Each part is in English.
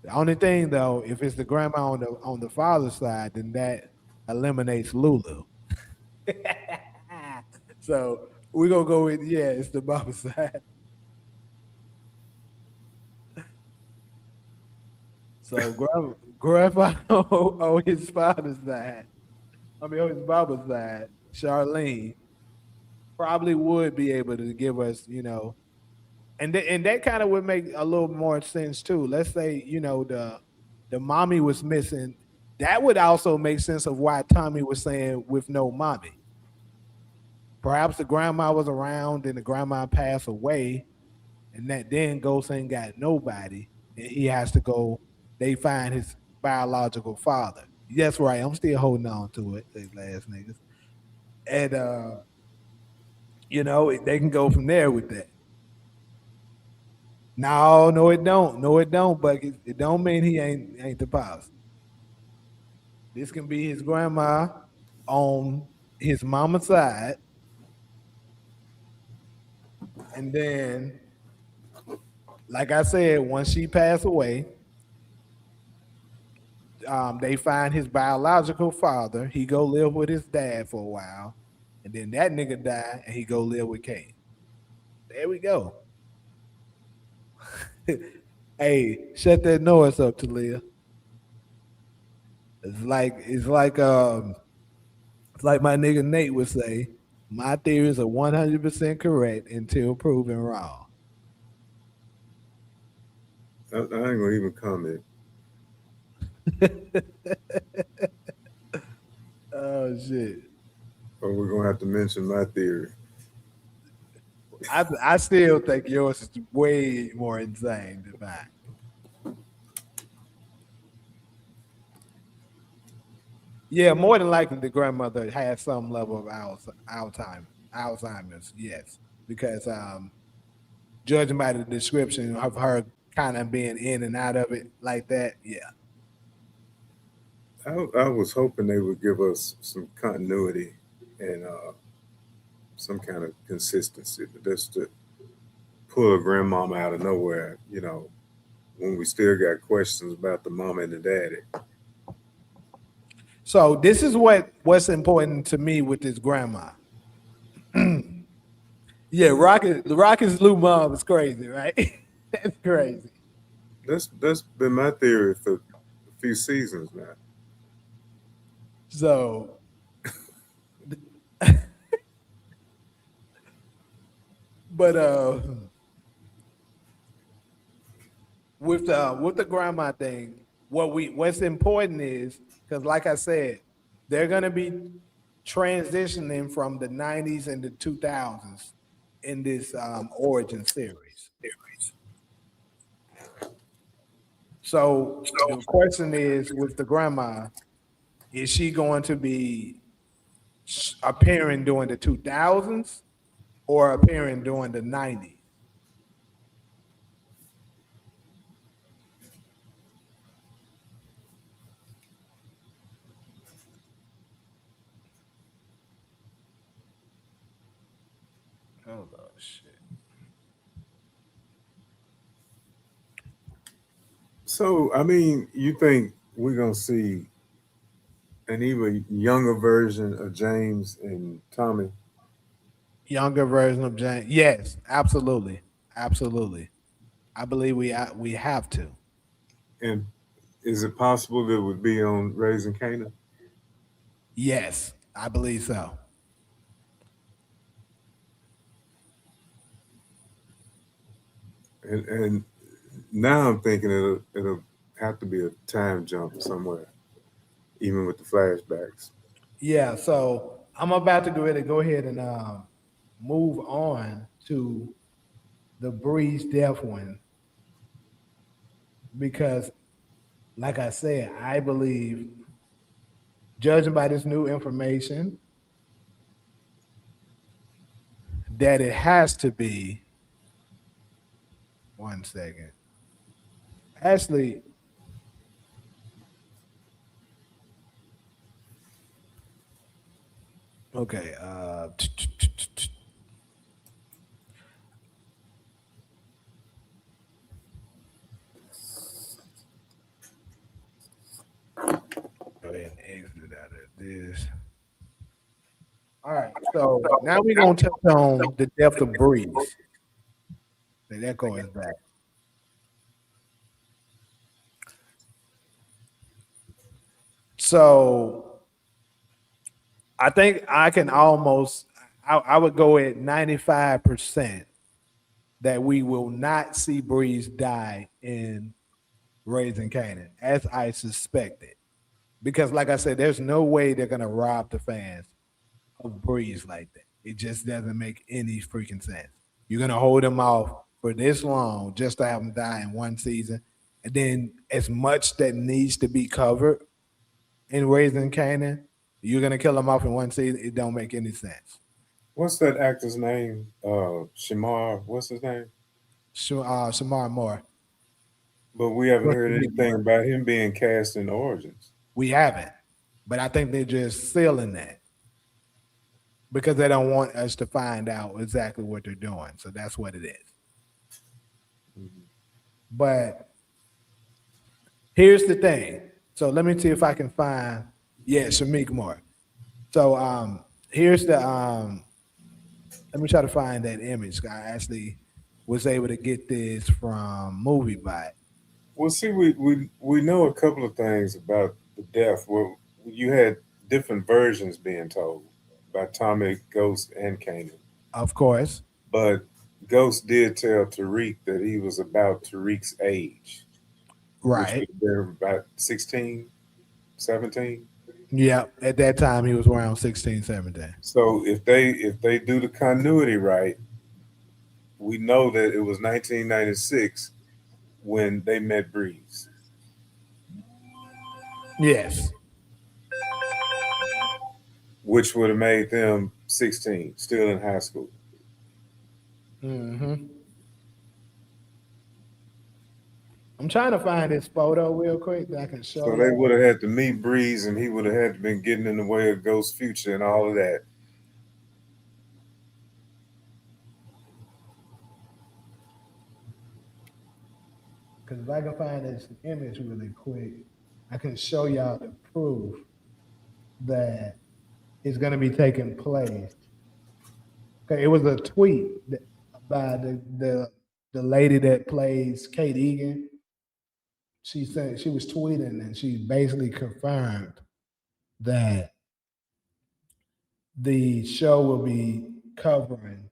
The only thing though, if it's the grandma on the father's side, then that eliminates Lulu. So we're gonna go with yeah, it's the mama side. So grandpa on his father's side, I mean on his mama's side, Charlene probably would be able to give us, and that kind of would make a little more sense too. Let's say the mommy was missing. That would also make sense of why Tommy was saying with no mommy. Perhaps the grandma was around and the grandma passed away, and that then Ghost ain't got nobody, and he has to go. They find his biological father. That's right. I'm still holding on to it. These last niggas, and they can go from there with that. No, no, it don't. No, it don't. But it don't mean he ain't the pops. This can be his grandma on his mama's side, and then, like I said, once she passed away, they find his biological father. He go live with his dad for a while, and then that nigga die, and he go live with Kate. There we go. Hey, shut that noise up, Talia. It's like my nigga Nate would say. My theories are 100% correct until proven wrong. I ain't gonna even comment. Oh shit. But we're gonna have to mention my theory. I still think yours is way more insane than mine. Yeah, more than likely the grandmother had some level of Alzheimer's. Yes, because judging by the description of her kind of being in and out of it like that, yeah. I was hoping they would give us some continuity and some kind of consistency, but just to pull a grandmama out of nowhere, when we still got questions about the mama and the daddy. So this is what's important to me with this grandma. Yeah, Rocket's Lou mom is crazy, right? That's crazy. That's been my theory for a few seasons now. So, but with the grandma thing, what's important is because, like I said, they're gonna be transitioning from the '90s and the 2000s in this origin series. So the question is, with the grandma, is she going to be appearing during the 2000s or appearing during the '90s? Oh shit! So, I mean, you think we're gonna see an even younger version of James and Tommy? Younger version of Jane? Yes, absolutely, absolutely. I believe we have to. And is it possible that it would be on Raising Kanan? Yes, I believe so. And now I'm thinking it'll have to be a time jump somewhere, even with the flashbacks. Yeah, so I'm about to go ahead and move on to the Breeze Death one because, like I said, I believe, judging by this new information, that it has to be. One second. Actually, okay. go ahead and exit out of this. All right. So now we're gonna touch on the death of Breeze. The echo is back. So I think I can almost I would go at 95% that we will not see Breeze die in Raising Canaan, as I suspected. Because like I said, there's no way they're gonna rob the fans of Breeze like that. It just doesn't make any freaking sense. You're gonna hold him off for this long just to have him die in one season, and then as much that needs to be covered in Raising Canaan, you're gonna kill him off in one season. It don't make any sense. What's that actor's name? Shemar. What's his name? Shemar Moore. But we haven't What's heard the name, anything Moore? about him being cast in Origins. We haven't, but I think they're just sealing that because they don't want us to find out exactly what they're doing. So that's what it is. Mhm. But here's the thing. So let me see if I can find Shamik Moore. So here's the let me try to find that image. I actually was able to get this from MovieBot. Well, see, we know a couple of things about the death. Well, you had different versions being told by Tommy, Ghost, and Kanan. Of course. But Ghost did tell Tariq that he was about Tariq's age, which Right. would have been about 16, 17. Yeah. At that time he was around 16, 17. So if they do the continuity right, we know that it was 1996 when they met Breeze, Yes. which would have made them 16, still in high school. Hmm. I'm trying to find this photo real quick that I can show So they would y'all. have had to meet Breeze, and he would have had to been getting in the way of Ghost's future and all of that. Because if I can find this image really quick, I can show y'all the proof that it's going to be taking place. Okay, it was a tweet by the lady that plays Kate Egan. She said she was tweeting and she basically confirmed that the show will be covering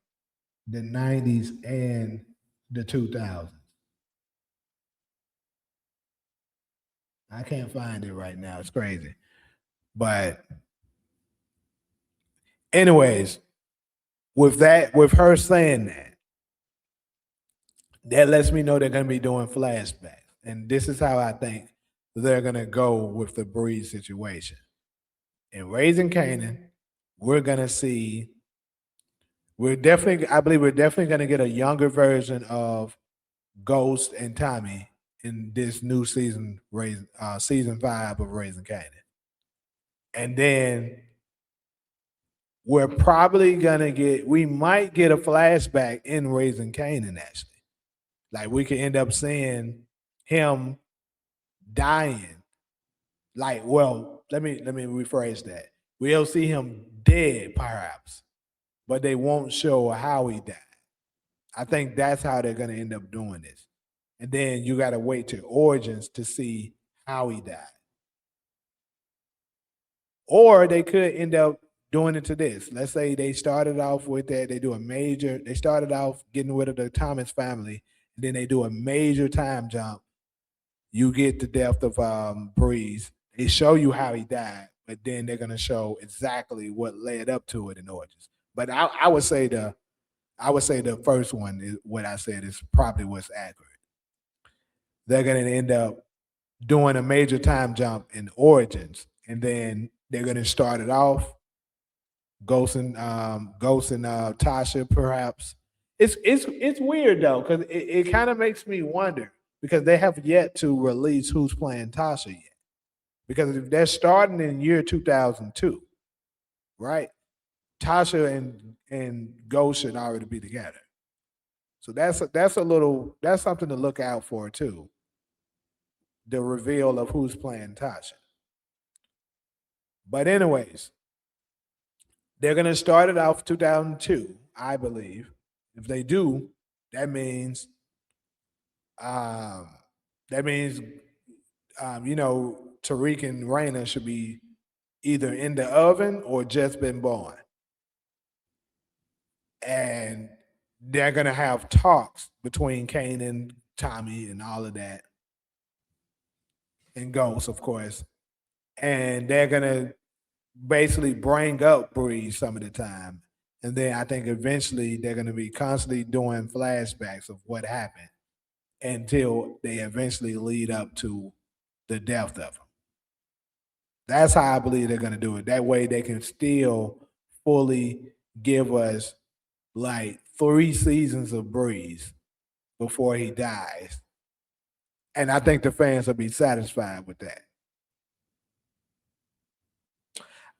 the 90s and the 2000s. I can't find it right now. It's crazy. But anyways, with her saying that, that lets me know they're going to be doing flashbacks. And this is how I think they're going to go with the Breeze situation. In Raising Canaan, we're going to see, I believe we're definitely going to get a younger version of Ghost and Tommy in this new season, season 5 of Raising Canaan. And then we might get a flashback in Raising Canaan, actually. Like we could end up seeing him dying. Like, well, let me rephrase that. We'll see him dead, perhaps, but they won't show how he died. I think that's how they're gonna end up doing this. And then you gotta wait to Origins to see how he died. Or they could end up doing it to this. Let's say they started off with that, they started off getting rid of the Thomas family, and then they do a major time jump. You get the death of Breeze. They show you how he died, but then they're gonna show exactly what led up to it in Origins. But I would say the first one is what I said is probably what's accurate. They're gonna end up doing a major time jump in Origins, and then they're gonna start it off Ghost and Tasha, perhaps. It's weird though, because it kind of makes me wonder because they have yet to release who's playing Tasha yet. Because if they're starting in year 2002, right? Tasha and Ghost should already be together. So that's something to look out for too. The reveal of who's playing Tasha. But anyways, they're gonna start it off 2002, I believe. If they do, that means um, that means Tariq and Raina should be either in the oven or just been born, and they're gonna have talks between Kane and Tommy and all of that, and Ghost, of course, and they're gonna basically bring up Breeze some of the time. And then I think eventually they're going to be constantly doing flashbacks of what happened until they eventually lead up to the death of him. That's how I believe they're going to do it. That way they can still fully give us like 3 seasons of Breeze before he dies. And I think the fans will be satisfied with that.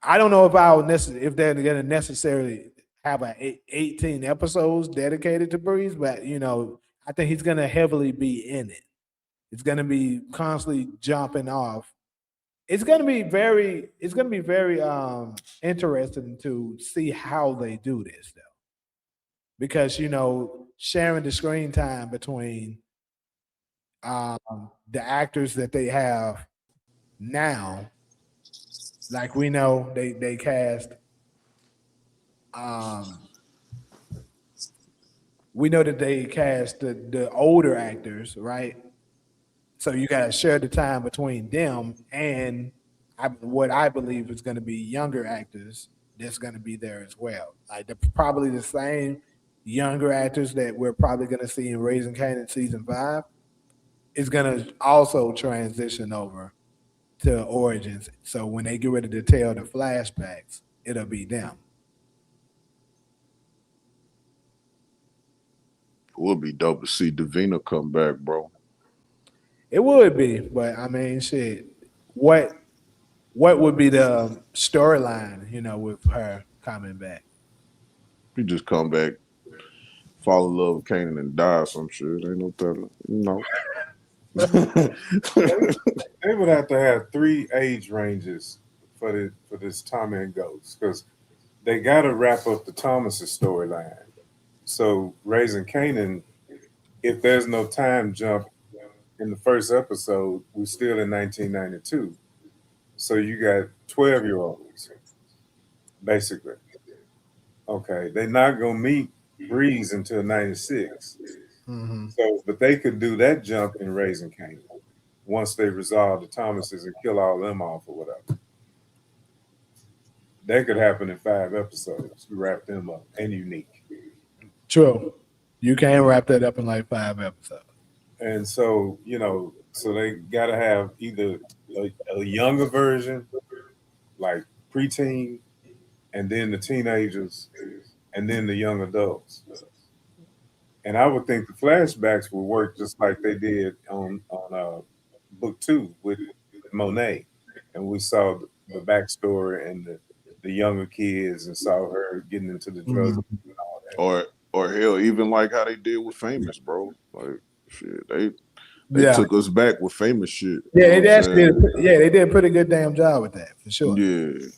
I don't know if they're going to necessarily have 18 episodes dedicated to Breeze, but I think he's going to heavily be in it. It's going to be constantly jumping off. It's going to be very interesting to see how they do this though, because sharing the screen time between the actors that they have now. Like we know they cast we know that they cast the older actors, right? So you got to share the time between them and what I believe is going to be younger actors that's going to be there as well. Like probably the same younger actors that we're probably going to see in Raising Kanan season 5 is going to also transition over to Origins. So when they get ready to tell the flashbacks, it'll be them. It would be dope to see Davina come back, bro. It would be, but I mean, shit. What would be the storyline? With her coming back. He just come back, fall in love with Kanan and die or some shit. Ain't no telling. No. They would have to have 3 age ranges for this Tommy and Ghost because they got to wrap up the Thomas's storyline. So Raising Kanan, if there's no time jump in the first episode, we're still in 1992. So you got 12-year-olds, basically. Okay, they're not gonna meet Breeze until 96. Mm-hmm. So, but they could do that jump in Raising Kanan once they resolve the Thomases and kill all them off or whatever. That could happen in 5 episodes to wrap them up and unique. True. You can't wrap that up in like 5 episodes. And so, so they got to have either a younger version, like preteen, and then the teenagers, and then the young adults. And I would think the flashbacks would work just like they did on book 2 with Monet, and we saw the backstory and the younger kids and saw her getting into the drugs and all that. Or hell, even like how they did with Famous, bro. Like shit, they Yeah. took us back with Famous shit. Yeah, You know what I'm saying? they did a pretty good damn job with that for sure. Yeah.